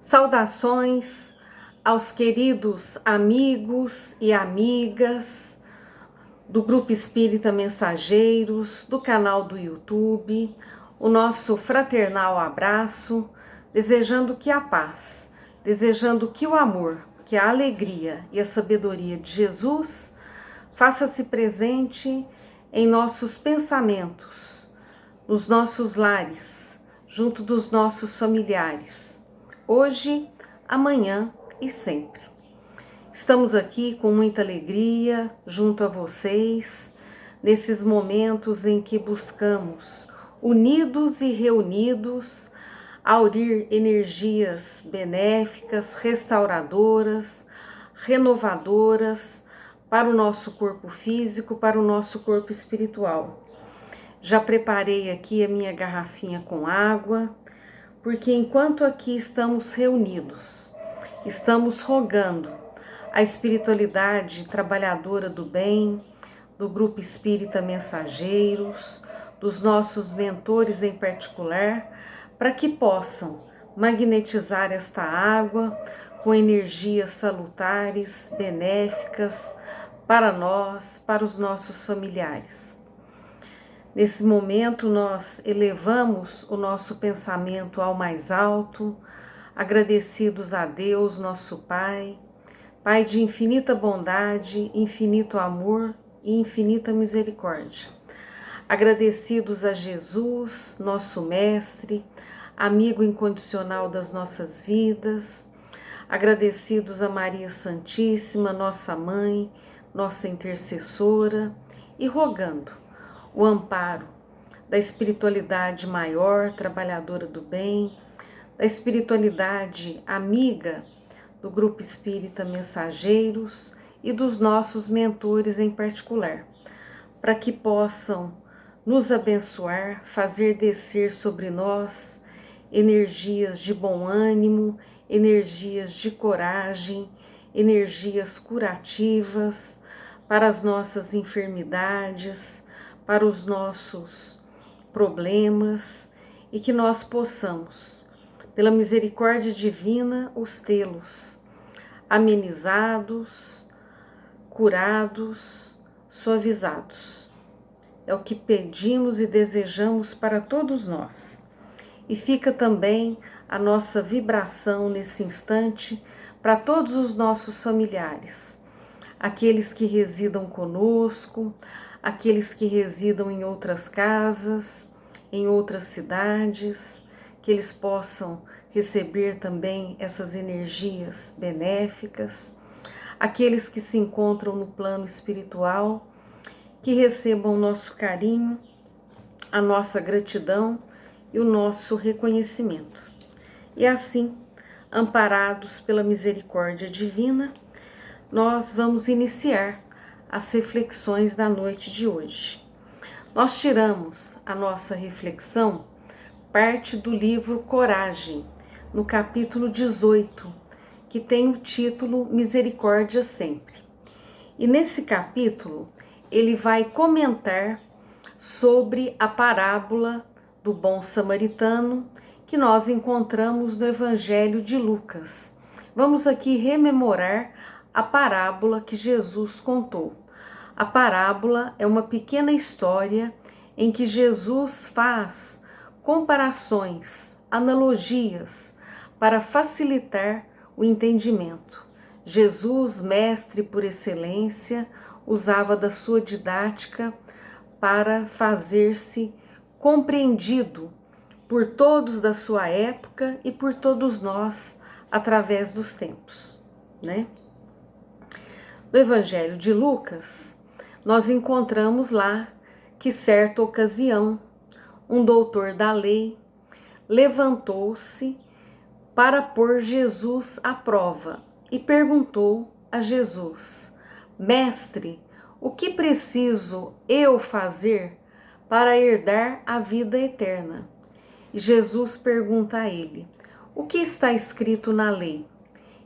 Saudações aos queridos amigos e amigas do Grupo Espírita Mensageiros, do canal do YouTube, o nosso fraternal abraço, desejando que a paz, desejando que o amor, que a alegria e a sabedoria de Jesus faça-se presente em nossos pensamentos, nos nossos lares, junto dos nossos familiares, hoje, amanhã e sempre. Estamos aqui com muita alegria junto a vocês, nesses momentos em que buscamos, unidos e reunidos, aurir energias benéficas, restauradoras, renovadoras para o nosso corpo físico, para o nosso corpo espiritual. Já preparei aqui a minha garrafinha com água, porque enquanto aqui estamos reunidos, estamos rogando a espiritualidade trabalhadora do bem, do Grupo Espírita Mensageiros, dos nossos mentores em particular, para que possam magnetizar esta água com energias salutares, benéficas para nós, para os nossos familiares. Nesse momento, nós elevamos o nosso pensamento ao mais alto, agradecidos a Deus, nosso Pai, Pai de infinita bondade, infinito amor e infinita misericórdia. Agradecidos a Jesus, nosso Mestre, amigo incondicional das nossas vidas, agradecidos a Maria Santíssima, nossa Mãe, nossa intercessora, e rogando o amparo da espiritualidade maior, trabalhadora do bem, da espiritualidade amiga do Grupo Espírita Mensageiros e dos nossos mentores em particular, para que possam nos abençoar, fazer descer sobre nós energias de bom ânimo, energias de coragem, energias curativas para as nossas enfermidades, para os nossos problemas, e que nós possamos, pela misericórdia divina, os tê-los amenizados, curados, suavizados. É o que pedimos e desejamos para todos nós. E fica também a nossa vibração nesse instante para todos os nossos familiares, aqueles que residam conosco, aqueles que residam em outras casas, em outras cidades, que eles possam receber também essas energias benéficas, aqueles que se encontram no plano espiritual, que recebam o nosso carinho, a nossa gratidão e o nosso reconhecimento. E assim, amparados pela misericórdia divina, nós vamos iniciar as reflexões da noite de hoje. Nós tiramos a nossa reflexão parte do livro Coragem, no capítulo 18, que tem o título Misericórdia Sempre. E nesse capítulo, ele vai comentar sobre a parábola do bom samaritano que nós encontramos no Evangelho de Lucas. Vamos aqui rememorar a parábola que Jesus contou. A parábola é uma pequena história em que Jesus faz comparações, analogias, para facilitar o entendimento. Jesus, mestre por excelência, usava da sua didática para fazer-se compreendido por todos da sua época e por todos nós através dos tempos, né? No Evangelho de Lucas, nós encontramos lá que certa ocasião um doutor da lei levantou-se para pôr Jesus à prova e perguntou a Jesus: Mestre, o que preciso eu fazer para herdar a vida eterna? E Jesus pergunta a ele: o que está escrito na lei?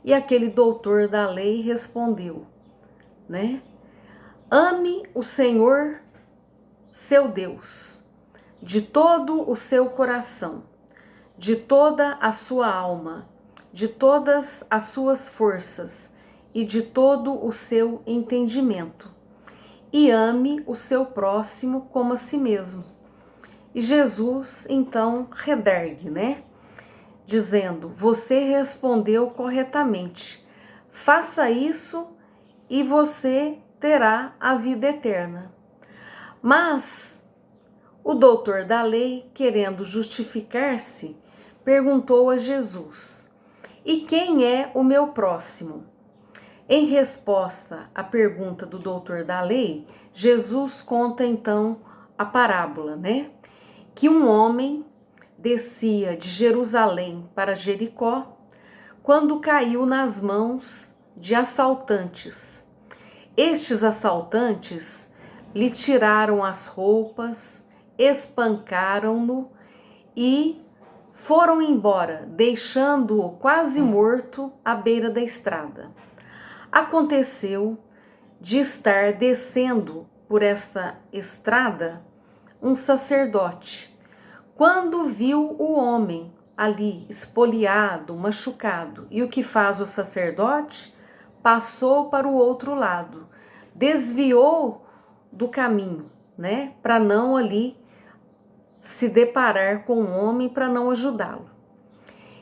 E aquele doutor da lei respondeu, né? Ame o Senhor, seu Deus, de todo o seu coração, de toda a sua alma de todas as suas forças e de todo o seu entendimento, e ame o seu próximo como a si mesmo. E Jesus então redargue, né? Dizendo: você respondeu corretamente, faça isso e você terá a vida eterna. Mas o doutor da lei, querendo justificar-se, perguntou a Jesus: e quem é o meu próximo? Em resposta à pergunta do doutor da lei, Jesus conta então a parábola, né? Que um homem descia de Jerusalém para Jericó quando caiu nas mãos de assaltantes. Estes assaltantes lhe tiraram as roupas, espancaram-no e foram embora, deixando-o quase morto à beira da estrada. Aconteceu de estar descendo por esta estrada um sacerdote. Quando viu o homem ali espoliado, machucado, e o que faz o sacerdote? Passou para o outro lado, desviou do caminho, né? Para não ali se deparar com o homem, para não ajudá-lo.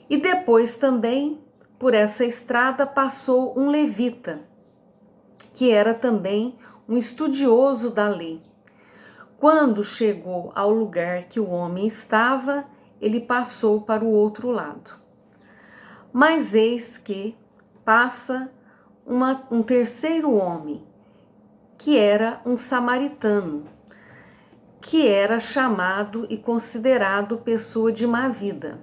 E depois também, por essa estrada, passou um levita, que era também um estudioso da lei. Quando chegou ao lugar que o homem estava, ele passou para o outro lado. Mas eis que passa um terceiro homem, que era um samaritano, que era chamado e considerado pessoa de má vida.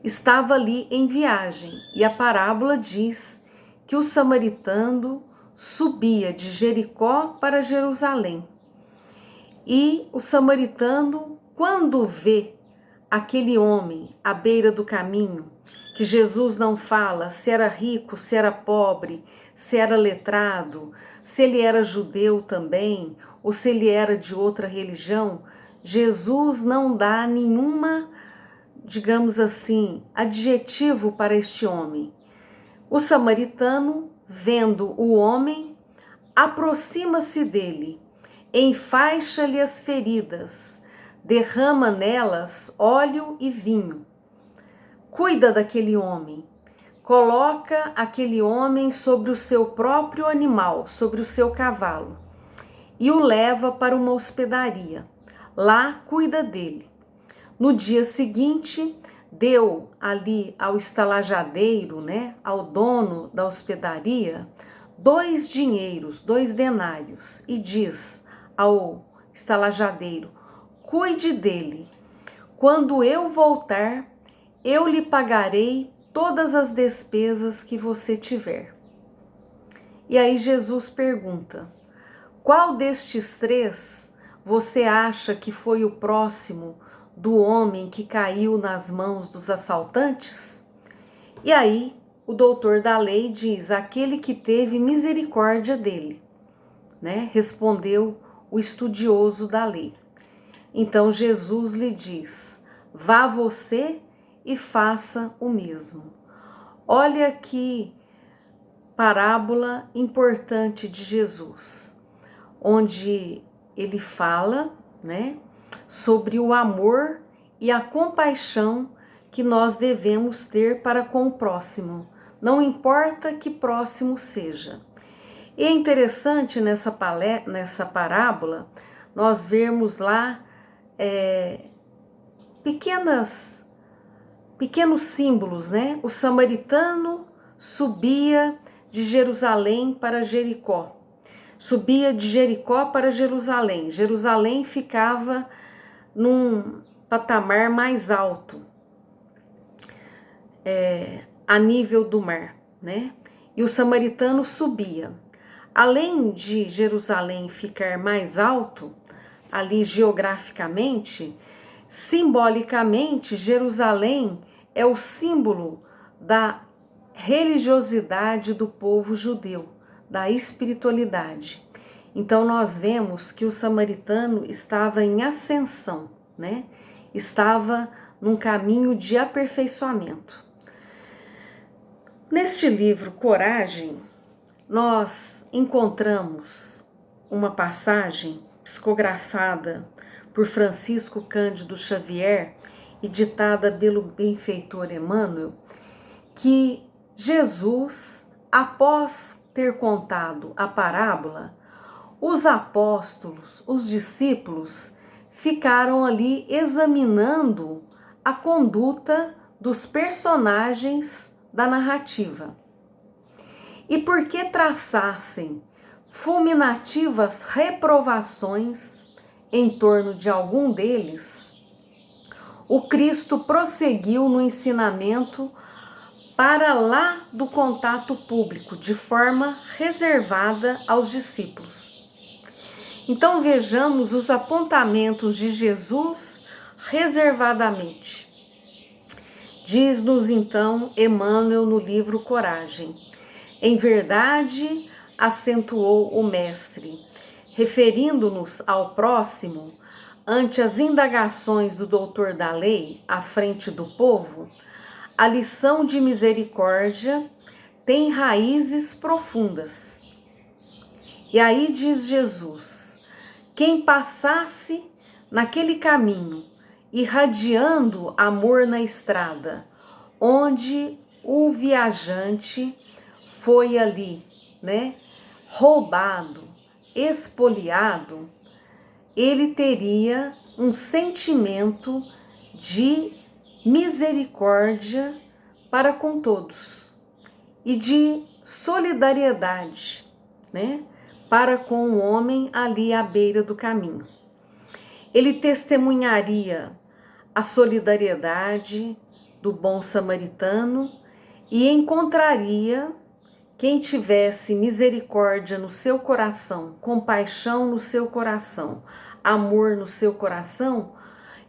Estava ali em viagem, e a parábola diz que o samaritano subia de Jericó para Jerusalém. E o samaritano, quando vê aquele homem à beira do caminho, que Jesus não fala se era rico, se era pobre, se era letrado, se ele era judeu também, ou se ele era de outra religião, Jesus não dá nenhuma, digamos assim, adjetivo para este homem. O samaritano, vendo o homem, aproxima-se dele, enfaixa-lhe as feridas, derrama nelas óleo e vinho. Cuida daquele homem, coloca aquele homem sobre o seu próprio animal, sobre o seu cavalo, e o leva para uma hospedaria. Lá cuida dele. No dia seguinte, deu ali ao estalajadeiro, né, ao dono da hospedaria, 2 dinheiros, 2 denários, e diz ao estalajadeiro: cuide dele. Quando eu voltar, eu lhe pagarei todas as despesas que você tiver. E aí Jesus pergunta: qual destes 3 você acha que foi o próximo do homem que caiu nas mãos dos assaltantes? E aí o doutor da lei diz: aquele que teve misericórdia dele, né? Respondeu o estudioso da lei. Então Jesus lhe diz: vá você e faça o mesmo. Olha que parábola importante de Jesus, onde ele fala, né, sobre o amor e a compaixão que nós devemos ter para com o próximo, não importa que próximo seja. E é interessante nessa parábola nós vermos lá pequenos símbolos, né? O samaritano subia de Jerusalém para Jericó. Subia de Jericó para Jerusalém. Jerusalém ficava num patamar mais alto, a nível do mar, né? E o samaritano subia. Além de Jerusalém ficar mais alto, ali geograficamente, simbolicamente, Jerusalém é o símbolo da religiosidade do povo judeu, da espiritualidade. Então nós vemos que o samaritano estava em ascensão, né? Estava num caminho de aperfeiçoamento. Neste livro, Coragem, nós encontramos uma passagem psicografada por Francisco Cândido Xavier e ditada pelo benfeitor Emmanuel, que Jesus, após ter contado a parábola, os apóstolos, os discípulos, ficaram ali examinando a conduta dos personagens da narrativa. E por que traçassem fulminativas reprovações em torno de algum deles, o Cristo prosseguiu no ensinamento para lá do contato público, de forma reservada aos discípulos. Então vejamos os apontamentos de Jesus reservadamente. Diz-nos então Emmanuel no livro Coragem: em verdade, acentuou o mestre, referindo-nos ao próximo, ante as indagações do doutor da lei à frente do povo, a lição de misericórdia tem raízes profundas. E aí diz Jesus: quem passasse naquele caminho, irradiando amor na estrada, onde o viajante foi ali, roubado, espoliado, ele teria um sentimento de misericórdia para com todos e de solidariedade, para com o homem ali à beira do caminho. Ele testemunharia a solidariedade do bom samaritano e encontraria quem tivesse misericórdia no seu coração, compaixão no seu coração, amor no seu coração,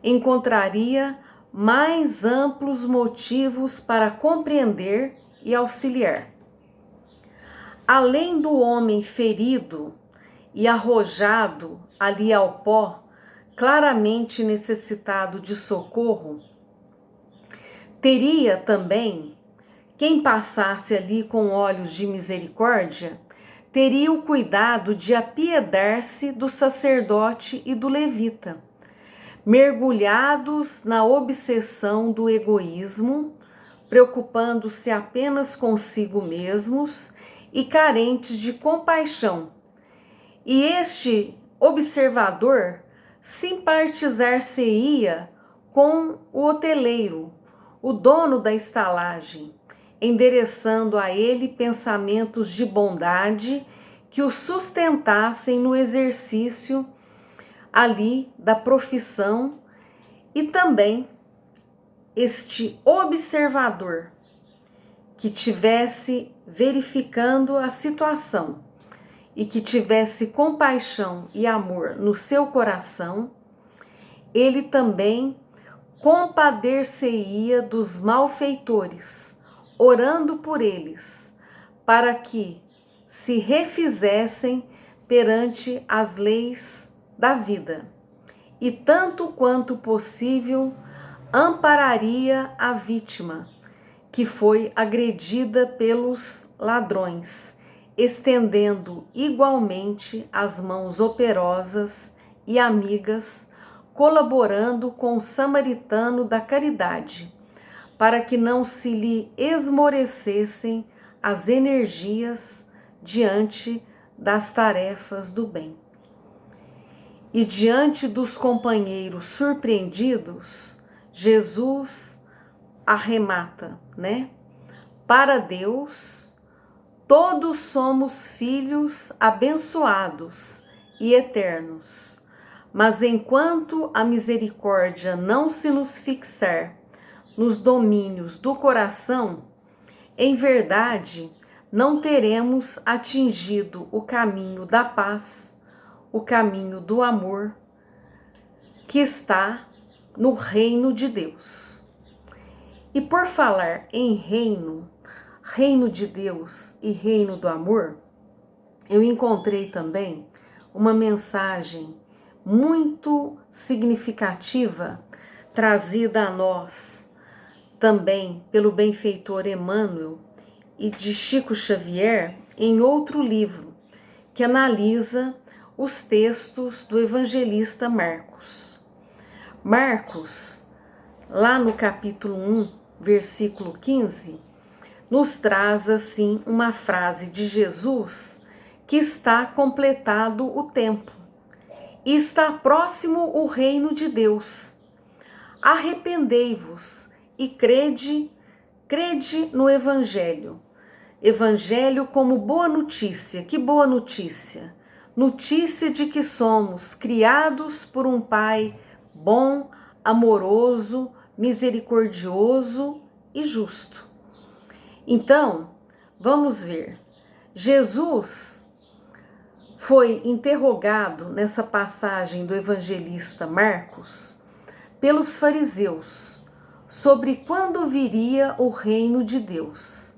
encontraria mais amplos motivos para compreender e auxiliar. Além do homem ferido e arrojado ali ao pó, claramente necessitado de socorro, teria também quem passasse ali com olhos de misericórdia, teria o cuidado de apiedar-se do sacerdote e do levita, mergulhados na obsessão do egoísmo, preocupando-se apenas consigo mesmos e carentes de compaixão. E este observador simpatizar-se-ia com o hoteleiro, o dono da estalagem, endereçando a ele pensamentos de bondade que o sustentassem no exercício ali da profissão, e também este observador que tivesse verificando a situação e que tivesse compaixão e amor no seu coração, ele também compadecer-se-ia dos malfeitores, orando por eles, para que se refizessem perante as leis da vida, e tanto quanto possível ampararia a vítima, que foi agredida pelos ladrões, estendendo igualmente as mãos operosas e amigas, colaborando com o samaritano da caridade, para que não se lhe esmorecessem as energias diante das tarefas do bem. E diante dos companheiros surpreendidos, Jesus arremata, Para Deus, todos somos filhos abençoados e eternos, mas enquanto a misericórdia não se nos fixar nos domínios do coração, em verdade, não teremos atingido o caminho da paz, o caminho do amor, que está no reino de Deus. E por falar em reino de Deus e reino do amor, eu encontrei também uma mensagem muito significativa trazida a nós também pelo benfeitor Emmanuel e de Chico Xavier em outro livro, que analisa os textos do evangelista Marcos. Marcos, lá no capítulo 1, versículo 15, nos traz assim uma frase de Jesus que está completado o tempo e está próximo o reino de Deus. Arrependei-vos e crede no Evangelho. Evangelho como boa notícia. Que boa notícia? Notícia de que somos criados por um Pai bom, amoroso, misericordioso e justo. Então, vamos ver. Jesus foi interrogado nessa passagem do evangelista Marcos pelos fariseus sobre quando viria o reino de Deus.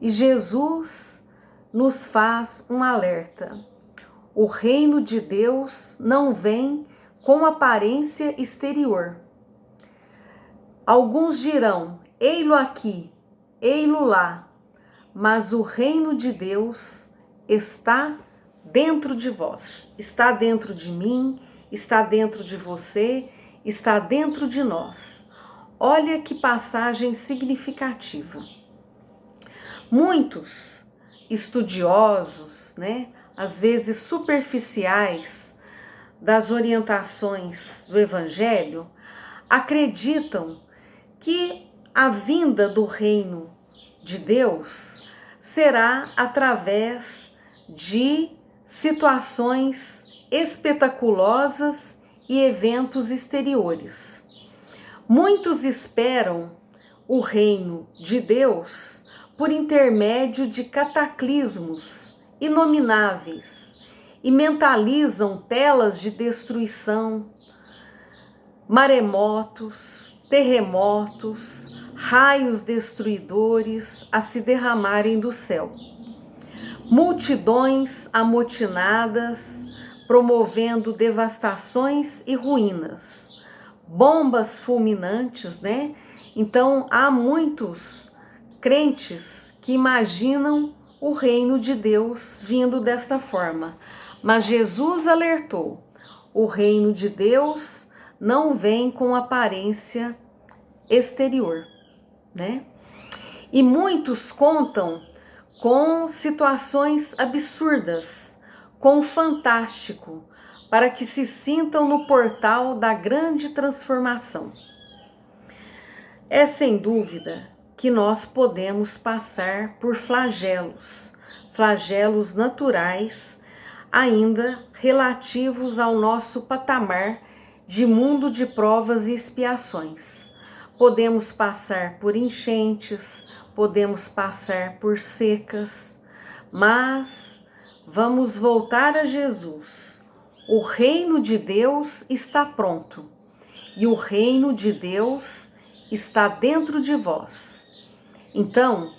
E Jesus nos faz um alerta. O reino de Deus não vem com aparência exterior. Alguns dirão: ei-lo aqui, ei-lo lá, mas o reino de Deus está dentro de vós, está dentro de mim, está dentro de você, está dentro de nós. Olha que passagem significativa. Muitos estudiosos, às vezes superficiais das orientações do Evangelho, acreditam que a vinda do reino de Deus será através de situações espetaculosas e eventos exteriores. Muitos esperam o reino de Deus por intermédio de cataclismos inomináveis e mentalizam telas de destruição, maremotos, terremotos, raios destruidores a se derramarem do céu. Multidões amotinadas, promovendo devastações e ruínas. Bombas fulminantes, Então, há muitos crentes que imaginam o reino de Deus vindo desta forma. Mas Jesus alertou: o reino de Deus não vem com aparência exterior, E muitos contam com situações absurdas, com o fantástico, para que se sintam no portal da grande transformação. É sem dúvida que nós podemos passar por flagelos naturais, ainda relativos ao nosso patamar de mundo de provas e expiações. Podemos passar por enchentes, podemos passar por secas, mas vamos voltar a Jesus. O reino de Deus está pronto e o reino de Deus está dentro de vós. Então,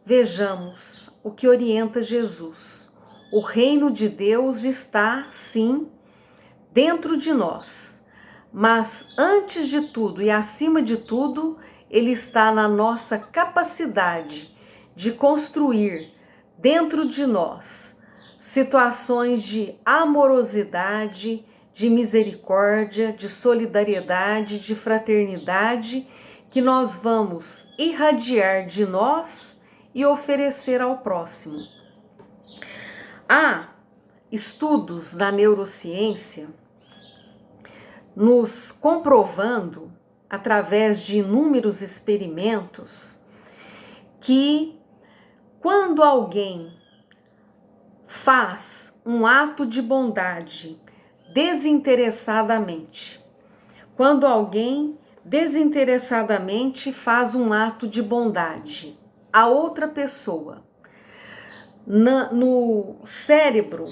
vejamos o que orienta Jesus. O reino de Deus está, sim, dentro de nós. Mas, antes de tudo e acima de tudo, ele está na nossa capacidade de construir dentro de nós situações de amorosidade, de misericórdia, de solidariedade, de fraternidade, que nós vamos irradiar de nós e oferecer ao próximo. Há estudos da neurociência nos comprovando, através de inúmeros experimentos, que quando alguém faz um ato de bondade desinteressadamente, quando alguém desinteressadamente faz um ato de bondade a outra pessoa, no cérebro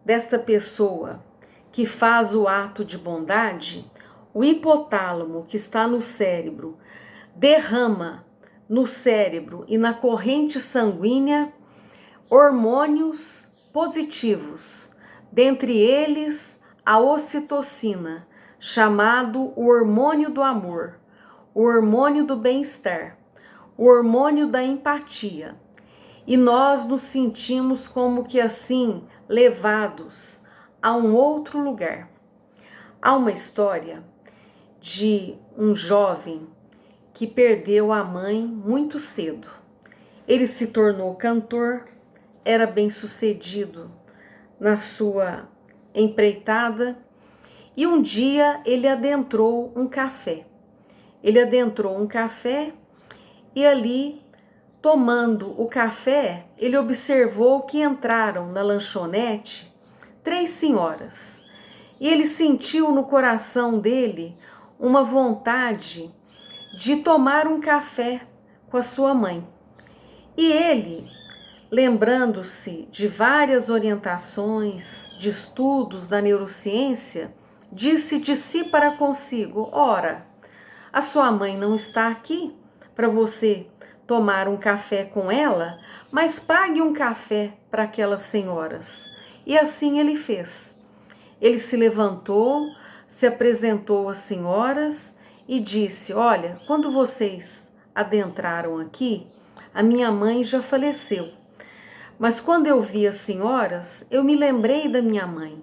desta pessoa que faz o ato de bondade, o hipotálamo que está no cérebro derrama no cérebro e na corrente sanguínea hormônios positivos, dentre eles a ocitocina, chamado o hormônio do amor, o hormônio do bem-estar, o hormônio da empatia. e nós nos sentimos como que assim levados a um outro lugar. Há uma história de um jovem que perdeu a mãe muito cedo. Ele se tornou cantor, era bem-sucedido na sua empreitada e um dia ele adentrou um café. Ele adentrou um café e ali, tomando o café, ele observou que entraram na lanchonete 3 senhoras. E ele sentiu no coração dele uma vontade de tomar um café com a sua mãe. E ele, lembrando-se de várias orientações, de estudos da neurociência, disse de si para consigo: ora, a sua mãe não está aqui para você tomar um café com ela, mas pague um café para aquelas senhoras. E assim ele fez. Ele se levantou, se apresentou às senhoras e disse: olha, quando vocês adentraram aqui, a minha mãe já faleceu. Mas quando eu vi as senhoras, eu me lembrei da minha mãe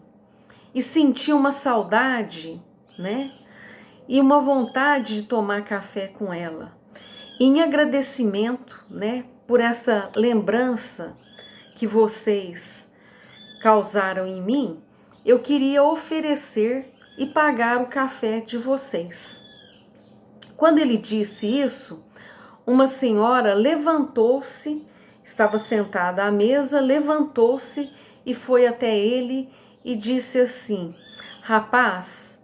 e senti uma saudade, né? E uma vontade de tomar café com ela. Em agradecimento, né, por essa lembrança que vocês causaram em mim, eu queria oferecer e pagar o café de vocês. Quando ele disse isso, uma senhora levantou-se, estava sentada à mesa, levantou-se e foi até ele e disse assim: rapaz,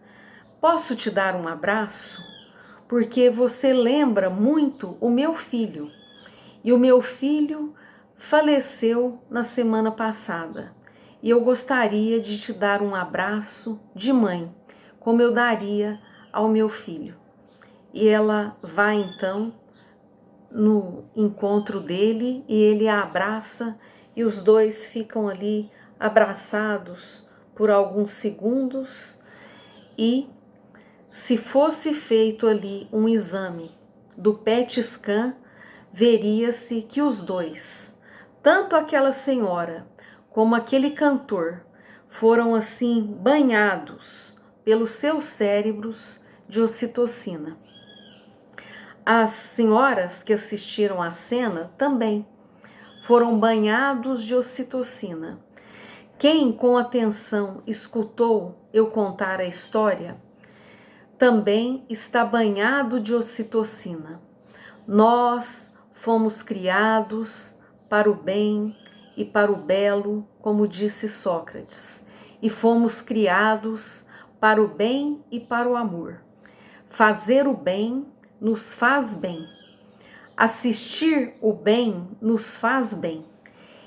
posso te dar um abraço? Porque você lembra muito o meu filho. E o meu filho faleceu na semana passada. E eu gostaria de te dar um abraço de mãe, como eu daria ao meu filho. E ela vai então no encontro dele e ele a abraça e os dois ficam ali abraçados por alguns segundos e se fosse feito ali um exame do PET scan, veria-se que os dois, tanto aquela senhora como aquele cantor, foram assim banhados pelos seus cérebros de ocitocina. As senhoras que assistiram à cena também foram banhados de ocitocina. Quem com atenção escutou eu contar a história, também está banhado de ocitocina. Nós fomos criados para o bem e para o belo, como disse Sócrates, e fomos criados para o bem e para o amor. Fazer o bem nos faz bem. Assistir o bem nos faz bem.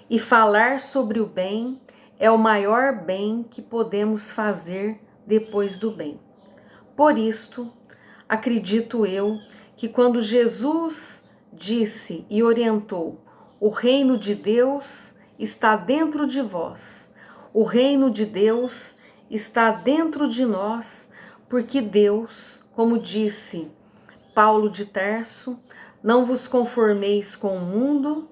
E falar sobre o bem é o maior bem que podemos fazer depois do bem. Por isto, acredito eu que quando Jesus disse e orientou: o reino de Deus está dentro de vós, o reino de Deus está dentro de nós, porque Deus, como disse Paulo de Tarso, não vos conformeis com o mundo,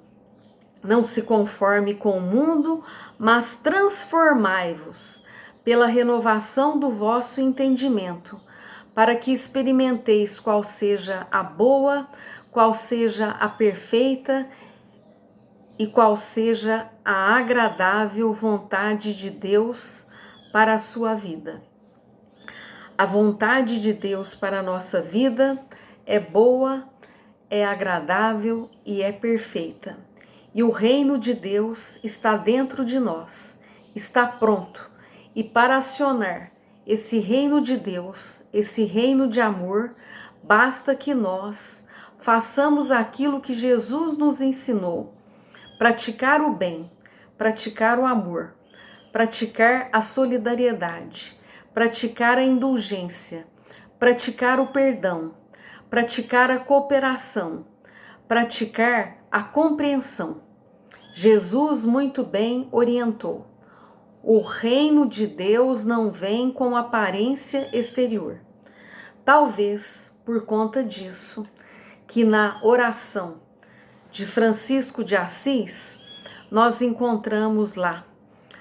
não se conforme com o mundo, mas transformai-vos pela renovação do vosso entendimento, para que experimenteis qual seja a boa, qual seja a perfeita e qual seja a agradável vontade de Deus para a sua vida. A vontade de Deus para a nossa vida é boa, é agradável e é perfeita. E o reino de Deus está dentro de nós, está pronto. E para acionar esse reino de Deus, esse reino de amor, basta que nós façamos aquilo que Jesus nos ensinou: praticar o bem, praticar o amor, praticar a solidariedade, praticar a indulgência, praticar o perdão, praticar a cooperação, praticar a compreensão. Jesus muito bem orientou: o reino de Deus não vem com aparência exterior. Talvez por conta disso, que na oração de Francisco de Assis, nós encontramos lá,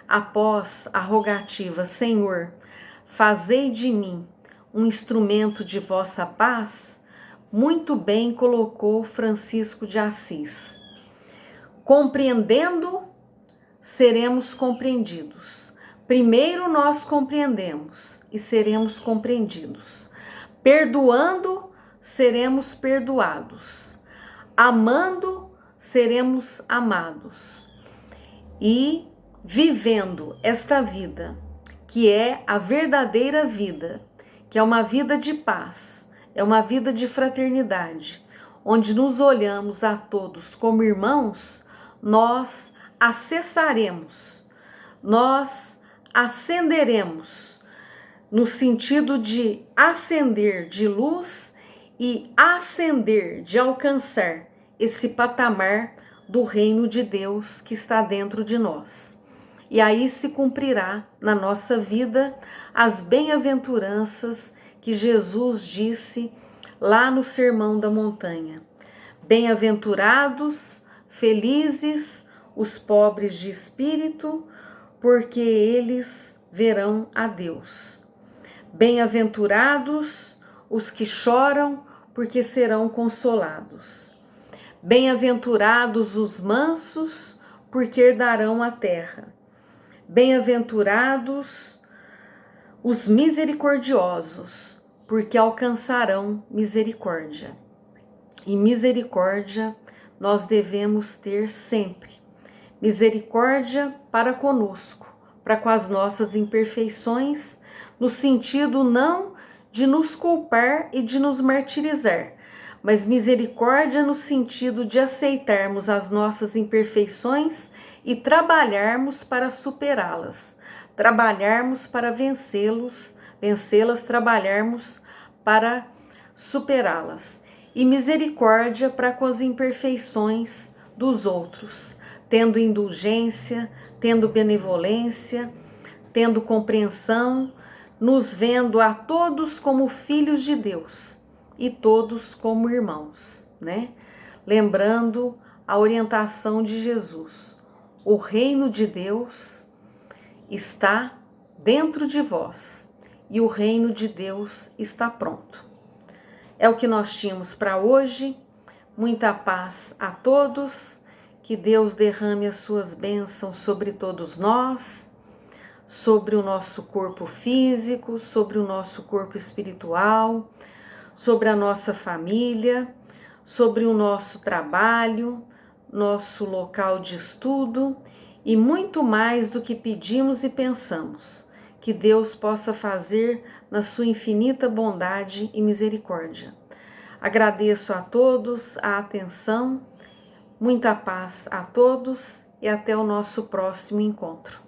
após a rogativa: Senhor, fazei de mim um instrumento de vossa paz, muito bem colocou Francisco de Assis: compreendendo, seremos compreendidos. Primeiro nós compreendemos e seremos compreendidos. Perdoando, seremos perdoados. Amando, seremos amados. E vivendo esta vida, que é a verdadeira vida, que é uma vida de paz, é uma vida de fraternidade, onde nos olhamos a todos como irmãos, nós acessaremos, nós ascenderemos, no sentido de ascender de luz e ascender, de alcançar esse patamar do reino de Deus que está dentro de nós. E aí se cumprirá na nossa vida as bem-aventuranças que Jesus disse lá no Sermão da Montanha. Bem-aventurados, felizes os pobres de espírito, porque eles verão a Deus. Bem-aventurados os que choram, porque serão consolados. Bem-aventurados os mansos, porque herdarão a terra. Bem-aventurados os misericordiosos, porque alcançarão misericórdia. E misericórdia nós devemos ter sempre. Misericórdia para conosco, para com as nossas imperfeições, no sentido não de nos culpar e de nos martirizar, mas misericórdia no sentido de aceitarmos as nossas imperfeições e trabalharmos para superá-las, trabalharmos para vencê-las, trabalharmos para superá-las. E misericórdia para com as imperfeições dos outros, tendo indulgência, tendo benevolência, tendo compreensão, nos vendo a todos como filhos de Deus e todos como irmãos, né? Lembrando a orientação de Jesus: o reino de Deus está dentro de vós e o reino de Deus está pronto. É o que nós tínhamos para hoje. Muita paz a todos, que Deus derrame as suas bênçãos sobre todos nós, sobre o nosso corpo físico, sobre o nosso corpo espiritual, sobre a nossa família, sobre o nosso trabalho, nosso local de estudo e muito mais do que pedimos e pensamos, que Deus possa fazer na sua infinita bondade e misericórdia. Agradeço a todos a atenção, muita paz a todos e até o nosso próximo encontro.